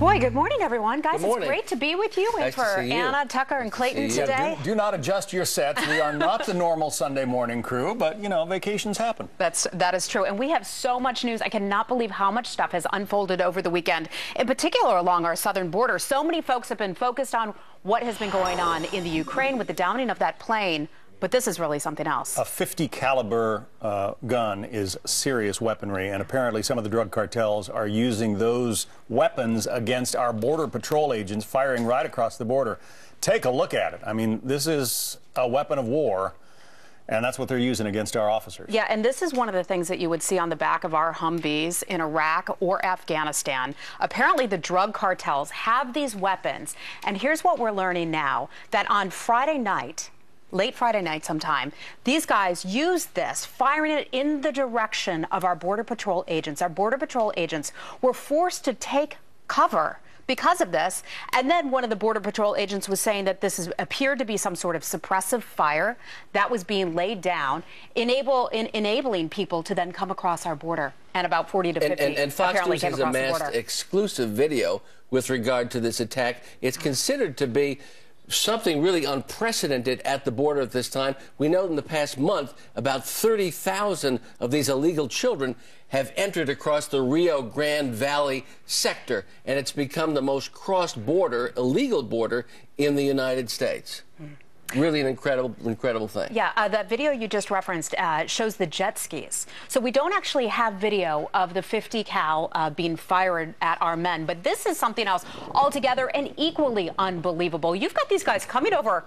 Boy, good morning, everyone. Guys, it's great to be with you. Nice for Anna, Tucker, and Clayton today. Do not adjust your sets. We are not the normal Sunday morning crew, but, you know, vacations happen. That is true. And we have so much news. I cannot believe how much stuff has unfolded over the weekend, in particular along our southern border. So many folks have been focused on what has been going on in the Ukraine with the downing of that plane. But this is really something else. A .50 caliber gun is serious weaponry, and apparently some of the drug cartels are using those weapons against our Border Patrol agents, firing right across the border. Take a look at it. I mean, this is a weapon of war, and that's what they're using against our officers. Yeah, and this is one of the things that you would see on the back of our Humvees in Iraq or Afghanistan. Apparently, the drug cartels have these weapons, and here's what we're learning now, that on Friday night, late Friday night sometime, these guys used this, firing it in the direction of our Border Patrol agents. Our Border Patrol agents were forced to take cover because of this. And then one of the Border Patrol agents was saying that this appeared to be some sort of suppressive fire that was being laid down, enabling people to then come across our border. And about 40 to 50 and Fox apparently News came has across the amassed border. exclusive video with regard to this attack. It's considered to be something really unprecedented at the border at this time. We know in the past month, about 30,000 of these illegal children have entered across the Rio Grande Valley sector, and it's become the most crossed border, illegal border, in the United States. Really an incredible thing. Yeah, that video you just referenced shows the jet skis. So we don't actually have video of the .50 cal being fired at our men, but this is something else altogether and equally unbelievable. You've got these guys coming over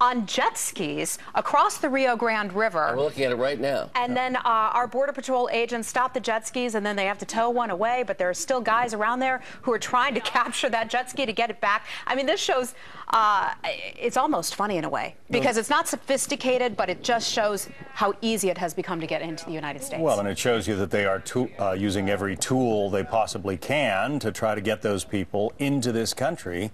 on jet skis across the Rio Grande River. We're looking at it right now. And then our Border Patrol agents stop the jet skis, and then they have to tow one away, but there are still guys around there who are trying to capture that jet ski to get it back. I mean, this shows, it's almost funny in a way, because it's not sophisticated, but it just shows how easy it has become to get into the United States. Well, and it shows you that they are using every tool they possibly can to try to get those people into this country.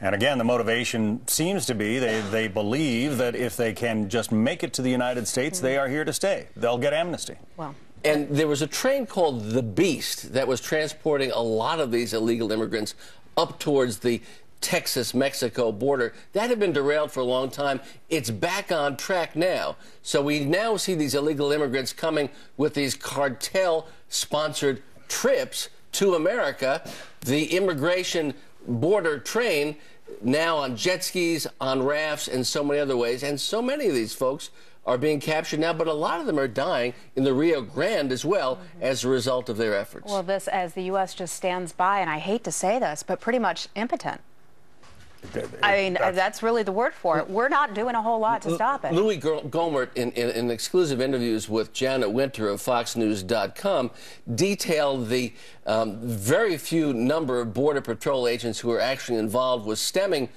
And again, the motivation seems to be they believe that if they can just make it to the United States, they are here to stay. They'll get amnesty. Well, and there was a train called the Beast that was transporting a lot of these illegal immigrants up towards the Texas-Mexico border. That had been derailed for a long time. It's back on track now. So we now see these illegal immigrants coming with these cartel-sponsored trips to America. The immigration border train now on jet skis, on rafts, and so many other ways. And so many of these folks are being captured now, but a lot of them are dying in the Rio Grande as well as a result of their efforts. well, this, as the U.S. just stands by, and I hate to say this, but pretty much impotent. I mean, that's really the word for it. We're not doing a whole lot to stop it. Louis Gohmert, in exclusive interviews with Janet Winter of FoxNews.com, detailed the very few number of Border Patrol agents who are actually involved with stemming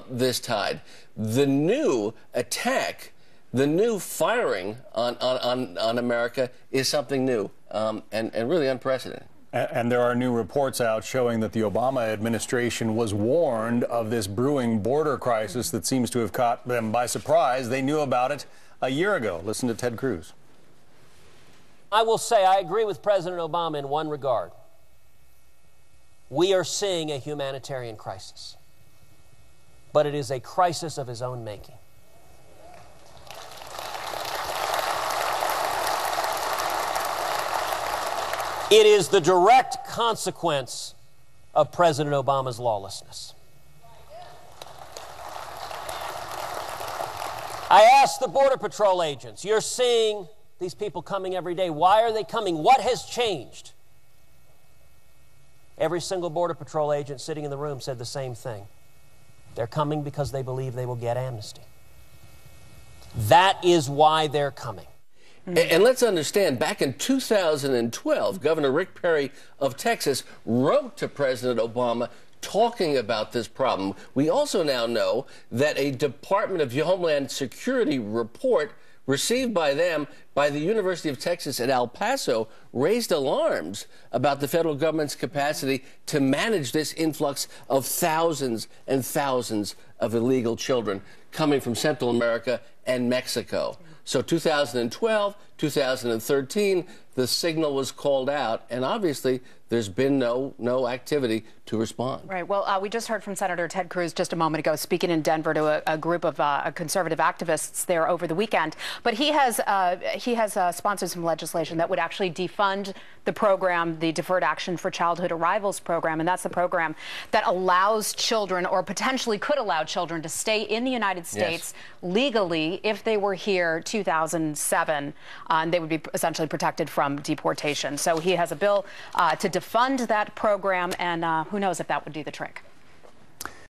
this tide. The new attack, the new firing on America is something new and really unprecedented. And there are new reports out showing that the Obama administration was warned of this brewing border crisis that seems to have caught them by surprise. They knew about it a year ago. Listen to Ted Cruz. I will say I agree with President Obama in one regard. We are seeing a humanitarian crisis, but it is a crisis of his own making. It is the direct consequence of President Obama's lawlessness. I asked the Border Patrol agents, you're seeing these people coming every day. Why are they coming? What has changed? Every single Border Patrol agent sitting in the room said the same thing. They're coming because they believe they will get amnesty. That is why they're coming. And let's understand, back in 2012, Governor Rick Perry of Texas wrote to President Obama talking about this problem. We also now know that a Department of Homeland Security report received by them by the University of Texas at El Paso raised alarms about the federal government's capacity to manage this influx of thousands and thousands of illegal children coming from Central America and Mexico. So 2012, 2013, the signal was called out, and obviously there's been no activity to respond. Right. Well, we just heard from Senator Ted Cruz just a moment ago speaking in Denver to a group of conservative activists there over the weekend. But he has sponsored some legislation that would actually defund the program, the Deferred Action for Childhood Arrivals program, and that's the program that allows children, or potentially could allow children, to stay in the United States legally if they were here 2007, and they would be essentially protected from deportation. So he has a bill to defund that program, and who knows if that would do the trick.